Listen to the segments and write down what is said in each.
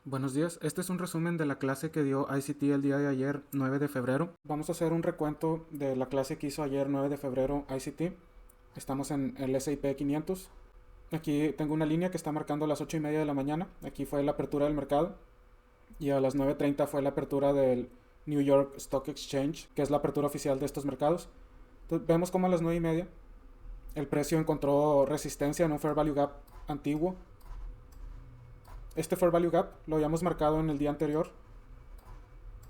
Buenos días, este es un resumen de la clase que dio ICT el día de ayer, 9 de febrero. Vamos a hacer un recuento de la clase que hizo ayer, 9 de febrero, ICT. Estamos en el S&P 500. Aquí tengo una línea que está marcando las 8:30 de la mañana. Aquí fue la apertura del mercado. Y a las 9:30 fue la apertura del New York Stock Exchange, que es la apertura oficial de estos mercados. Entonces, vemos como a las 9:30 el precio encontró resistencia en un Fair Value Gap antiguo. Este Fair Value Gap lo habíamos marcado en el día anterior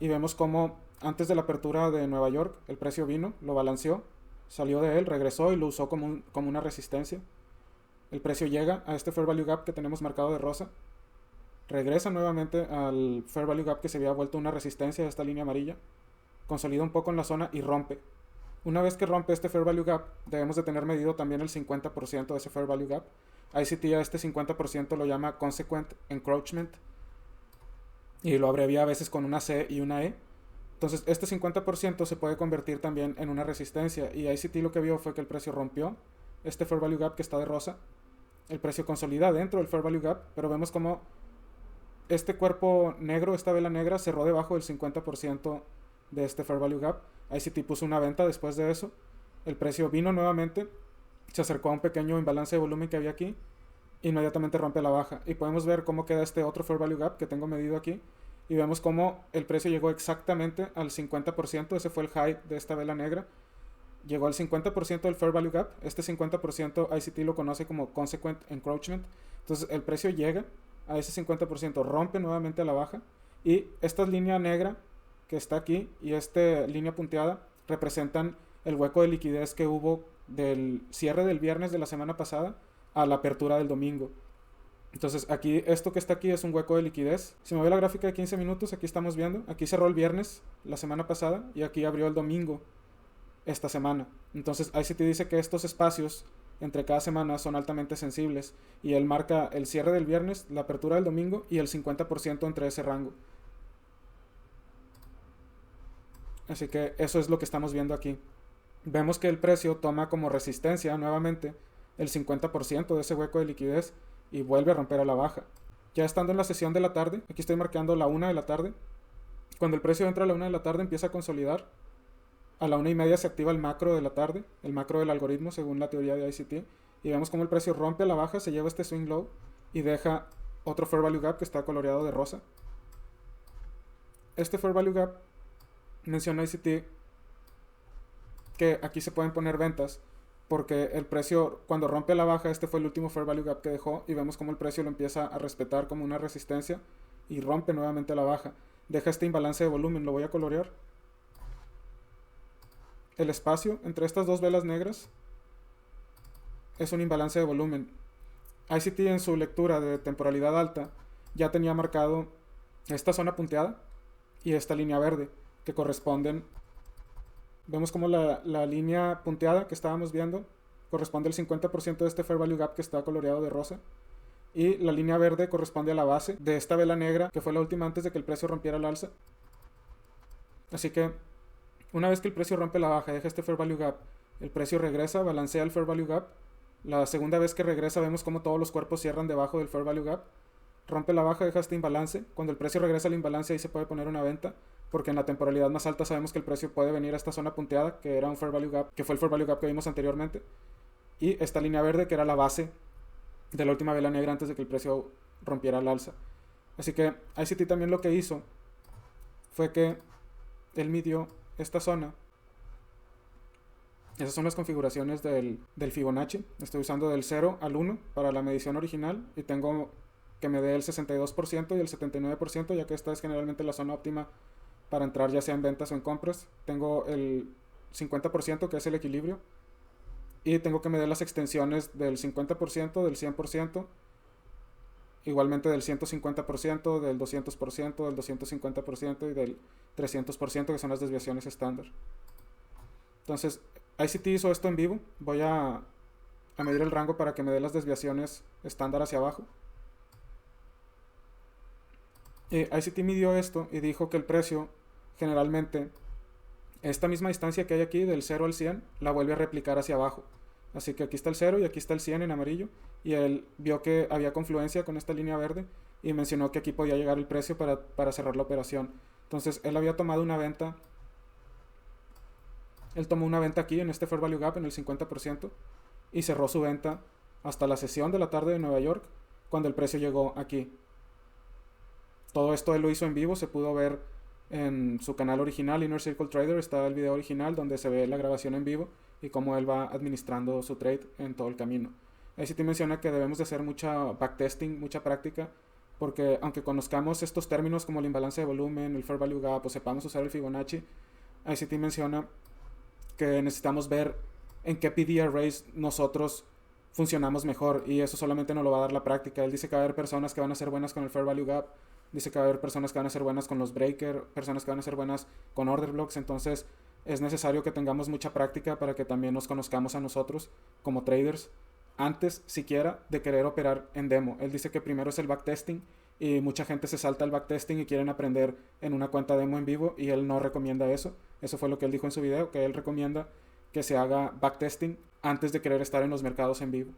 y vemos como antes de la apertura de Nueva York el precio vino, lo balanceó, salió de él, regresó y lo usó como una resistencia. El precio llega a este Fair Value Gap que tenemos marcado de rosa, regresa nuevamente al Fair Value Gap que se había vuelto una resistencia de esta línea amarilla, consolida un poco en la zona y rompe. Una vez que rompe este Fair Value Gap, debemos de tener medido también el 50% de ese Fair Value Gap. ICT a este 50% lo llama Consequent Encroachment y lo abrevia a veces con una C y una E. Entonces este 50% se puede convertir también en una resistencia y ICT lo que vio fue que el precio rompió este Fair Value Gap que está de rosa. El precio consolida dentro del Fair Value Gap, pero vemos como este cuerpo negro, esta vela negra, cerró debajo del 50% de este Fair Value Gap. ICT puso una venta después de eso. El precio vino nuevamente, se acercó a un pequeño imbalance de volumen que había aquí, inmediatamente rompe la baja. Y podemos ver cómo queda este otro Fair Value Gap que tengo medido aquí. Y vemos cómo el precio llegó exactamente al 50%, ese fue el high de esta vela negra. Llegó al 50% del Fair Value Gap. Este 50% ICT lo conoce como Consequent Encroachment. Entonces el precio llega a ese 50%, rompe nuevamente a la baja. Y esta línea negra que está aquí y esta línea punteada representan el hueco de liquidez que hubo del cierre del viernes de la semana pasada a la apertura del domingo. Entonces aquí, esto que está aquí es un hueco de liquidez. Si me voy a la gráfica de 15 minutos, aquí estamos viendo, aquí cerró el viernes la semana pasada y aquí abrió el domingo esta semana. Entonces ICT dice que estos espacios entre cada semana son altamente sensibles y él marca el cierre del viernes, la apertura del domingo y el 50% entre ese rango. Así que eso es lo que estamos viendo aquí. Vemos que el precio toma como resistencia nuevamente el 50% de ese hueco de liquidez y vuelve a romper a la baja. Ya estando en la sesión de la tarde, aquí estoy marcando la 1 de la tarde. Cuando el precio entra a la 1 de la tarde empieza a consolidar. A la 1:30 se activa el macro de la tarde, el macro del algoritmo según la teoría de ICT. Y vemos como el precio rompe a la baja, se lleva este swing low y deja otro Fair Value Gap que está coloreado de rosa. Este Fair Value Gap menciona ICT que aquí se pueden poner ventas porque el precio cuando rompe a la baja, este fue el último Fair Value Gap que dejó y vemos como el precio lo empieza a respetar como una resistencia y rompe nuevamente a la baja. Deja este imbalance de volumen, lo voy a colorear. El espacio entre estas dos velas negras es un imbalance de volumen. ICT en su lectura de temporalidad alta ya tenía marcado esta zona punteada y esta línea verde que corresponden. Vemos como la línea punteada que estábamos viendo corresponde al 50% de este Fair Value Gap que está coloreado de rosa. Y la línea verde corresponde a la base de esta vela negra que fue la última antes de que el precio rompiera el alza. Así que una vez que el precio rompe la baja, deja este Fair Value Gap, el precio regresa, balancea el Fair Value Gap. La segunda vez que regresa vemos como todos los cuerpos cierran debajo del Fair Value Gap. Rompe la baja, deja este imbalance. Cuando el precio regresa al imbalance ahí se puede poner una venta, porque en la temporalidad más alta sabemos que el precio puede venir a esta zona punteada, que era un Fair Value Gap, que fue el Fair Value Gap que vimos anteriormente, y esta línea verde que era la base de la última vela negra antes de que el precio rompiera al alza. Así que ICT también lo que hizo fue que él midió esta zona. Esas son las configuraciones del Fibonacci. Estoy usando del 0 al 1 para la medición original y tengo que me dé el 62% y el 79%, ya que esta es generalmente la zona óptima para entrar ya sea en ventas o en compras. Tengo el 50% que es el equilibrio y tengo que medir las extensiones del 50%, del 100%, igualmente del 150%, del 200%, del 250% y del 300%, que son las desviaciones estándar. Entonces ICT hizo esto en vivo. Voy a medir el rango para que me dé las desviaciones estándar hacia abajo. ICT midió esto y dijo que el precio generalmente esta misma distancia que hay aquí del 0 al 100 la vuelve a replicar hacia abajo. Así que aquí está el 0 y aquí está el 100 en amarillo y él vio que había confluencia con esta línea verde y mencionó que aquí podía llegar el precio para cerrar la operación. Entonces él había tomado una venta. Él tomó una venta aquí en este Fair Value Gap en el 50% y cerró su venta hasta la sesión de la tarde de Nueva York cuando el precio llegó aquí. Todo esto él lo hizo en vivo, se pudo ver en su canal original, Inner Circle Trader, está el video original donde se ve la grabación en vivo y cómo él va administrando su trade en todo el camino. Ahí sí te menciona que debemos de hacer mucha backtesting, mucha práctica, porque aunque conozcamos estos términos como el imbalance de volumen, el Fair Value Gap o sepamos usar el Fibonacci, ahí sí te menciona que necesitamos ver en qué PD arrays nosotros funcionamos mejor y eso solamente nos lo va a dar la práctica. Él dice que va a haber personas que van a ser buenas con el Fair Value Gap, dice que va a haber personas que van a ser buenas con los breaker, personas que van a ser buenas con order blocks, entonces es necesario que tengamos mucha práctica para que también nos conozcamos a nosotros como traders antes siquiera de querer operar en demo. Él dice que primero es el backtesting y mucha gente se salta el backtesting y quieren aprender en una cuenta demo en vivo y él no recomienda eso. Eso fue lo que él dijo en su video, que él recomienda que se haga backtesting antes de querer estar en los mercados en vivo.